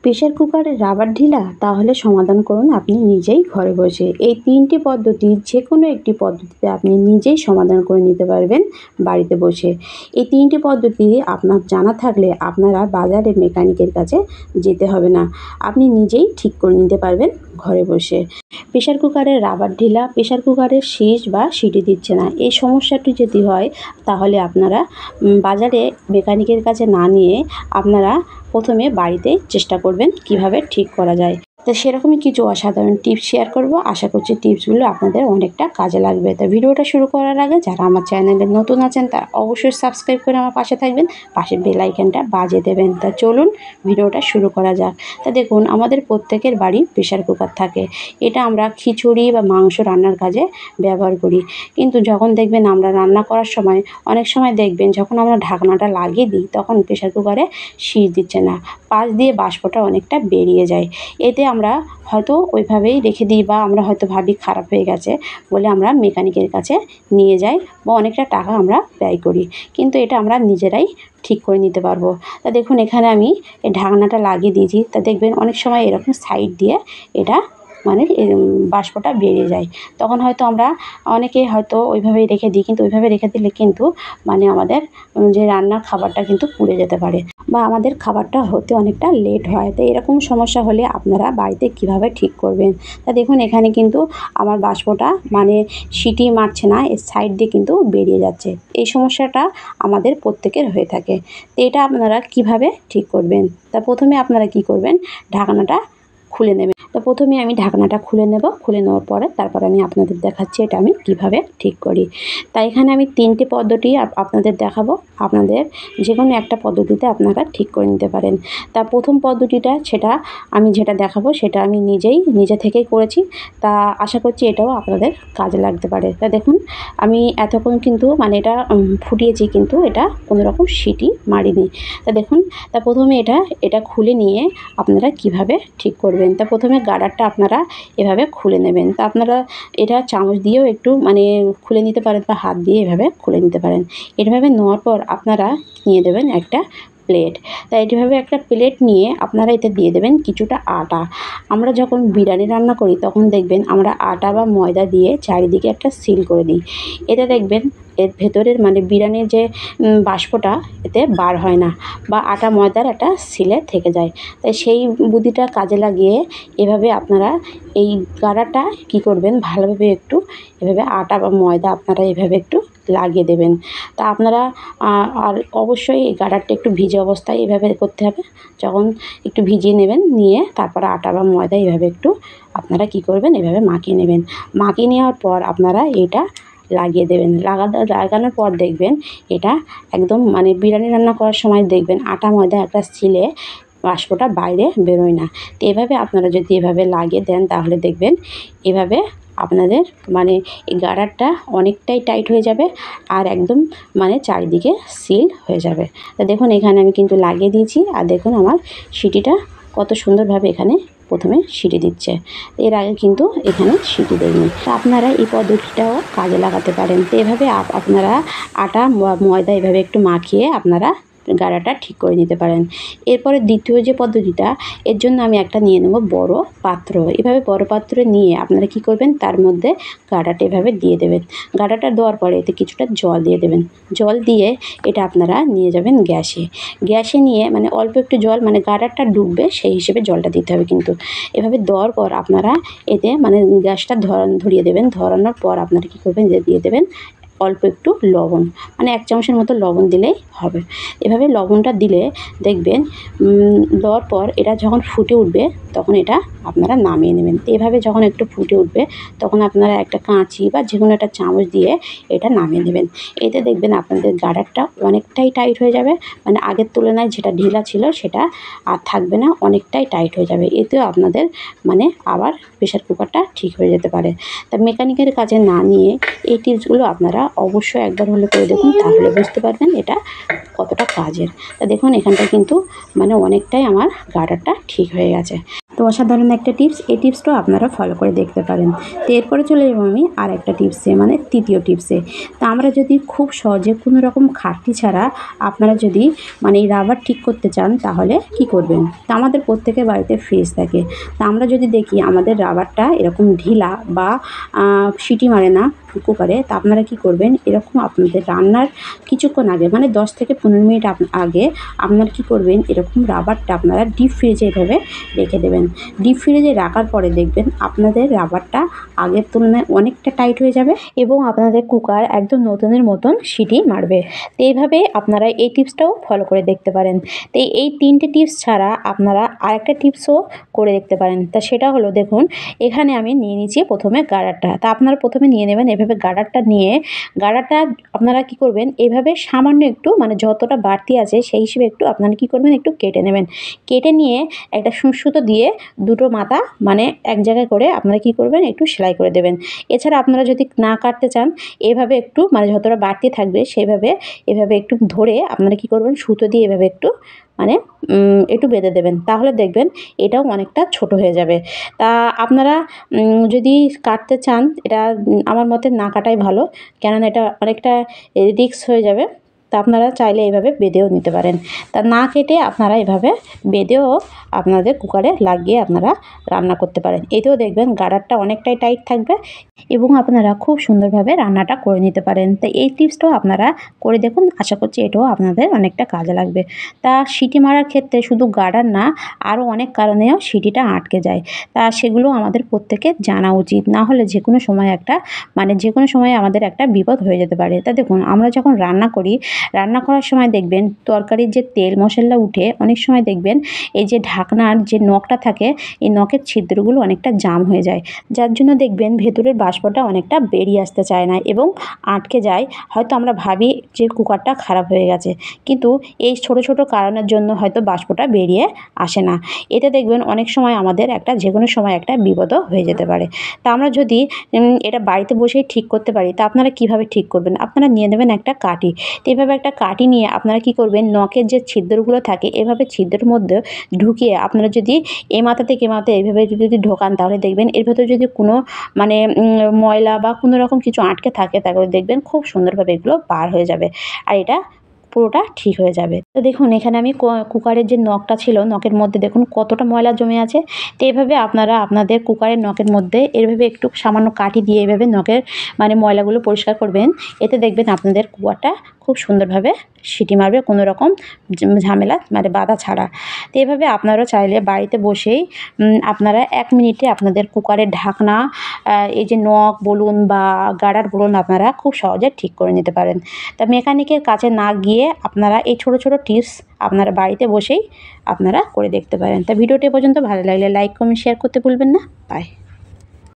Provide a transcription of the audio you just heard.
Pressure কুকারের rubber ঢিলা তাহলে সমাধান করুন আপনি নিজেই ঘরে বসে। এই 3টি পদ্ধতি যে কোনো একটি পদ্ধতিতে আপনি নিজেই সমাধান করে নিতে পারবেন বাড়িতে বসে। এই 3টি পদ্ধতি আপনার জানা থাকলে আপনারা বাজারে মেকানিকের কাছে যেতে হবে না, আপনি নিজেই ঠিক করে নিতে পারবেন ঘরে বসে। প্রেসার কুকারের রাবার ঢিলা, প্রেসার কুকারের শিস বা সিটি দিচ্ছে না, এই সমস্যাটি যদি হয় তাহলে আপনারা বাজারে মেকানিকের কাছে না নিয়ে আপনারা প্রথমে বাড়িতেই চেষ্টা করবেন কিভাবে ঠিক করা যায়। তো সেরকমই কিছু অসাধারণ টিপস শেয়ার করব, আশা করছি টিপসগুলো আপনাদের অনেকটা কাজে লাগবে। তো ভিডিওটা শুরু করার আগে যারা আমার চ্যানেলে নতুন আছেন তারা অবশ্যই সাবস্ক্রাইব করে আমার পাশে থাকবেন, পাশের বেল আইকনটা বাজিয়ে দেবেন। তা চলুন ভিডিওটা শুরু করা যাক। তা দেখুন, আমাদের প্রত্যেকের বাড়ি প্রেসার কুকার থাকে, এটা আমরা খিচুড়ি বা মাংস রান্নার কাজে ব্যবহার করি। কিন্তু যখন দেখবেন আমরা রান্না করার সময় অনেক সময় দেখবেন যখন আমরা ঢাকনাটা লাগিয়ে দিই তখন প্রেসার কুকারে শিস দিচ্ছে না, পাশ দিয়ে বাষ্পটা অনেকটা বেরিয়ে যায়। এতে আমরা হয়তো ওইভাবেই রেখে দিই বা আমরা হয়তো ভাবি খারাপ হয়ে গেছে বলে আমরা মেকানিকের কাছে নিয়ে যাই বা অনেকটা টাকা আমরা ব্যয় করি, কিন্তু এটা আমরা নিজেরাই ঠিক করে নিতে পারবো। তা দেখুন, এখানে আমি এই ঢাকনাটা লাগিয়ে দিয়েছি। তা দেখবেন অনেক সময় এরকম সাইড দিয়ে এটা মানে বাষ্পটা বেরিয়ে যায়, তখন হয়তো আমরা অনেকে হয়তো ওইভাবেই রেখে দিই, কিন্তু ওইভাবে রেখে দিলে কিন্তু মানে আমাদের যে রান্নার খাবারটা কিন্তু পুড়ে যেতে পারে বা আমাদের খাবারটা হতে অনেকটা লেট হয়। তো এরকম সমস্যা হলে আপনারা বাড়িতে কিভাবে ঠিক করবেন। তা দেখুন, এখানে কিন্তু আমার বাষ্পটা মানে সিটি মারছে না, এর সাইড দিয়ে কিন্তু বেরিয়ে যাচ্ছে। এই সমস্যাটা আমাদের প্রত্যেকের হয়ে থাকে। তো এটা আপনারা কিভাবে ঠিক করবেন। তা প্রথমে আপনারা কি করবেন, ঢাকনাটা খুলে নেবেন। তো প্রথমে আমি ঢাকনাটা খুলে নেব, খুলে নেওয়ার পরে তারপর আমি আপনাদের দেখাচ্ছি এটা আমি কিভাবে ঠিক করি। তাই এখানে আমি 3টি পদ্ধতি আপনাদের দেখাবো, আপনাদের যে কোনো একটা পদ্ধতিতে আপনারা ঠিক করে নিতে পারেন। তা প্রথম পদ্ধতিটা আমি যেটা দেখাবো সেটা আমি নিজে থেকেই করেছি, তা আশা করছি এটাও আপনাদের কাজে লাগতে পারে। তা দেখুন, আমি এতক্ষণ কিন্তু মানে এটা ফুটিয়েছি, কিন্তু এটা কোনো রকম সিটি মারিনি। তা দেখুন, তা প্রথমে এটা খুলে নিয়ে আপনারা কিভাবে ঠিক করবেন। তা প্রথমে গার্ডারটা আপনারা এভাবে খুলে নেবেন। তা আপনারা এটা চামচ দিয়েও একটু মানে খুলে নিতে পারেন বা হাত দিয়ে এভাবে খুলে নিতে পারেন। এভাবে নেওয়ার পর আপনারা নিয়ে দেবেন একটা প্লেট। তাই এইভাবে একটা প্লেট নিয়ে আপনারা এতে দিয়ে দেবেন কিছুটা আটা। আমরা যখন বিরিয়ানি রান্না করি তখন দেখবেন আমরা আটা বা ময়দা দিয়ে চারিদিকে একটা সিল করে দিই। এতে দেখবেন এর ভেতরের মানে বিরিয়ানির যে বাষ্পটা এতে বার হয় না বা আটা ময়দার একটা সিলে থেকে যায়। তাই সেই বুদ্ধিটা কাজে লাগিয়ে এভাবে আপনারা এই গাড়াটা কী করবেন, ভালোভাবে একটু এভাবে আটা বা ময়দা আপনারা এভাবে একটু লাগিয়ে দেবেন। তা আপনারা আর অবশ্যই এই গার্ডারটা একটু ভিজে অবস্থায় এভাবে করতে হবে। যখন একটু ভিজিয়ে নেবেন, নিয়ে তারপরে আটা বা ময়দা এভাবে একটু আপনারা কী করবেন, এভাবে মাখিয়ে নেবেন। মাখিয়ে নেওয়ার পর আপনারা এটা লাগিয়ে দেবেন। লাগানোর পর দেখবেন এটা একদম মানে বিরিয়ানি রান্না করার সময় দেখবেন আটা ময়দা একটা সিলে বাষ্পটা বাইরে বেরোয় না। তো এভাবে আপনারা যদি এভাবে লাগিয়ে দেন তাহলে দেখবেন এভাবে আপনাদের মানে এই গার্ডারটা অনেকটাই টাইট হয়ে যাবে আর একদম মানে চারিদিকে সিল হয়ে যাবে। তা দেখুন, এখানে আমি কিন্তু লাগিয়ে দিয়েছি আর দেখুন আমার সিটিটা কত সুন্দরভাবে এখানে প্রথমে সিটি দিচ্ছে, এর আগে কিন্তু এখানে সিটি দেয়নি। তা আপনারা এই পদ্ধতিটাও কাজে লাগাতে পারেন। তো এভাবে আপনারা আটা ময়দা এভাবে একটু মাখিয়ে আপনারা গাড়াটা ঠিক করে নিতে পারেন। এরপরে দ্বিতীয় যে পদ্ধতিটা, এর জন্য আমি একটা নিয়ে নেব বড় পাত্র। এভাবে বড় পাত্রে নিয়ে আপনারা কি করবেন, তার মধ্যে গাড়াটা এভাবে দিয়ে দেবেন। গাড়াটা দেওয়ার পরে এতে কিছুটা জল দিয়ে দেবেন। জল দিয়ে এটা আপনারা নিয়ে যাবেন গ্যাসে নিয়ে মানে অল্প একটু জল মানে গাড়াটা ডুববে সেই হিসেবে জলটা দিতে হবে। কিন্তু এভাবে দেওয়ার পর আপনারা এতে মানে গ্যাসটা ধরিয়ে দেবেন। ধরানোর পর আপনারা কী করবেন, যে দিয়ে দেবেন অল্প একটু লবণ, মানে 1 চামচের মতো লবণ দিলেই হবে। এভাবে লবণটা দিলে দেখবেন দেওয়ার পর এটা যখন ফুটে উঠবে তখন এটা আপনারা নামিয়ে নেবেন। তো এভাবে যখন একটু ফুটে উঠবে তখন আপনারা একটা কাঁচি বা যে কোনো একটা চামচ দিয়ে এটা নামিয়ে নেবেন। এতে দেখবেন আপনাদের গার্ডারটা অনেকটাই টাইট হয়ে যাবে, মানে আগের তুলনায় যেটা ঢিলা ছিল সেটা আর থাকবে না, অনেকটাই টাইট হয়ে যাবে। এতেও আপনাদের মানে আবার প্রেসার কুকারটা ঠিক হয়ে যেতে পারে। তা মেকানিকের কাছে না নিয়ে এই টিপসগুলো আপনারা অবশ্যই একবার হলে করে দেখুন, তাহলে বুঝতে পারবেন এটা কতটা কাজের। তা দেখুন, এখানটা কিন্তু মানে অনেকটাই আমার গার্ডারটা ঠিক হয়ে গেছে। তো অসাধারণ একটা টিপস, এই টিপসটাও আপনারা ফলো করে দেখতে পারেন। তো এরপরে চলে যাবো আমি আর একটা টিপসে, মানে তৃতীয় টিপসে। তো আমরা যদি খুব সহজে কোনো রকম খাটনি ছাড়া আপনারা যদি মানে এই রাবার ঠিক করতে চান, তাহলে কি করবেন? তো আমাদের প্রত্যেকের বাড়িতে ফ্রিজ থাকে। তা আমরা যদি দেখি আমাদের রাবারটা এরকম ঢিলা বা সিটি মারে না কুকারে, তা আপনারা কি করবেন, এরকম আপনাদের রান্নার কিছুক্ষণ আগে মানে 10 থেকে 15 মিনিট আগে আপনারা কি করবেন, এরকম রাবারটা আপনারা ডিপ ফ্রিজে এভাবে রেখে দেবেন। ডিপ ফ্রিজে রাখার পরে দেখবেন আপনাদের রাবারটা আগের তুলনায় অনেকটা টাইট হয়ে যাবে এবং আপনাদের কুকার একদম নতুনের মতন সিটি মারবে। তো এইভাবে আপনারা এই টিপসটাও ফলো করে দেখতে পারেন। তো এই 3টে টিপস ছাড়া আপনারা আরেকটা টিপসও করে দেখতে পারেন। তা সেটা হলো, দেখুন এখানে আমি নিয়ে নিয়েছি প্রথমে গার্ডারটা। তা আপনারা প্রথমে নিয়ে নেবেন এভাবে গার্ডারটা নিয়ে, গার্ডারটা আপনারা কি করবেন, এভাবে সামান্য একটু মানে যতটা বাড়তি আছে সেই হিসেবে একটু আপনারা কি করবেন, একটু কেটে নেবেন। কেটে নিয়ে একটা সুতো দিয়ে দুটো মাথা মানে এক জায়গায় করে আপনারা কি করবেন, একটু সেলাই করে দেবেন। এছাড়া আপনারা যদি না কাটতে চান, এভাবে একটু মানে যতটা বাড়তি থাকবে সেভাবে এভাবে একটু ধরে আপনারা কি করবেন, সুতো দিয়ে এভাবে একটু মানে একটু বেঁধে দেবেন। তাহলে দেখবেন এটাও অনেকটা ছোট হয়ে যাবে। তা আপনারা যদি কাটতে চান, এটা আমার মতে না কাটাই ভালো, কেননা এটা অনেকটা রিস্ক হয়ে যাবে। তা আপনারা চাইলে এইভাবে বেঁধেও নিতে পারেন। তা না কেটে আপনারা এভাবে বেঁধেও আপনাদের কুকারে লাগিয়ে আপনারা রান্না করতে পারেন। এতেও দেখবেন গার্ডারটা অনেকটাই টাইট থাকবে এবং আপনারা খুব সুন্দরভাবে রান্নাটা করে নিতে পারেন। তো এই টিপসটাও আপনারা করে দেখুন, আশা করছি এটাও আপনাদের অনেকটা কাজে লাগবে। তা সিটি মারার ক্ষেত্রে শুধু গার্ডার না, আরও অনেক কারণেও সিটিটা আটকে যায়। তা সেগুলো আমাদের প্রত্যেকের জানা উচিত, না হলে যে কোনো সময় একটা মানে যে কোনো সময় আমাদের একটা বিপদ হয়ে যেতে পারে। তা দেখুন আমরা যখন রান্না করি, রান্না করার সময় দেখবেন তরকারির যে তেল মশলা উঠে অনেক সময় দেখবেন এই যে ঢাকনার যে নখটা থাকে, এই নখের ছিদ্রগুলো অনেকটা জাম হয়ে যায়, যার জন্য দেখবেন ভেতরের বাষ্পটা অনেকটা বেরিয়ে আসতে চায় না এবং আটকে যায়। হয়তো আমরা ভাবি যে কুকারটা খারাপ হয়ে গেছে, কিন্তু এই ছোট ছোট কারণের জন্য হয়তো বাষ্পটা বেরিয়ে আসে না। এতে দেখবেন অনেক সময় আমাদের একটা যে কোনো সময় একটা বিপদও হয়ে যেতে পারে। তা আমরা যদি এটা বাড়িতে বসেই ঠিক করতে পারি, তা আপনারা কীভাবে ঠিক করবেন? আপনারা নিয়ে নেবেন একটা কাঠি। তো এভাবে একটা কাঠি নিয়ে আপনারা কি করবেন, নখের যে ছিদ্রগুলো থাকে এভাবে ছিদ্রের মধ্যে ঢুকিয়ে আপনারা যদি এ মাথা থেকে এ মাথা এইভাবে যদি ঢোকান, তাহলে দেখবেন এর ভেতরে যদি কোনো মানে ময়লা বা কোনো রকম কিছু আটকে থাকে, তাহলে দেখবেন খুব সুন্দরভাবে এগুলো বার হয়ে যাবে আর এটা পুরোটা ঠিক হয়ে যাবে। তো দেখুন এখানে আমি কুকারের যে নখটা ছিল, নখের মধ্যে দেখুন কতটা ময়লা জমে আছে। তো এভাবে আপনারা আপনাদের কুকারের নখের মধ্যে এভাবে একটু সামান্য কাঠি দিয়ে এভাবে নখের মানে ময়লাগুলো পরিষ্কার করবেন। এতে দেখবেন আপনাদের কুকারটা খুব সুন্দরভাবে সিটি মারবে, কোনো রকম ঝামেলা মানে বাধা ছাড়া। তো এভাবে আপনারা চাইলে বাড়িতে বসেই আপনারা 1 মিনিটে আপনাদের কুকারের ঢাকনা, এই যে নখ বলুন বা গার্ডার বলুন, আপনারা খুব সহজে ঠিক করে নিতে পারেন। তা মেকানিকের কাছে না গিয়ে আপনারা এই ছোট ছোট টিপস আপনারা বাড়িতে বসেই আপনারা করে দেখতে পারেন। তা ভিডিওটি পর্যন্ত ভালো লাগলে লাইক কমেন্ট শেয়ার করতে ভুলবেন না। বাই।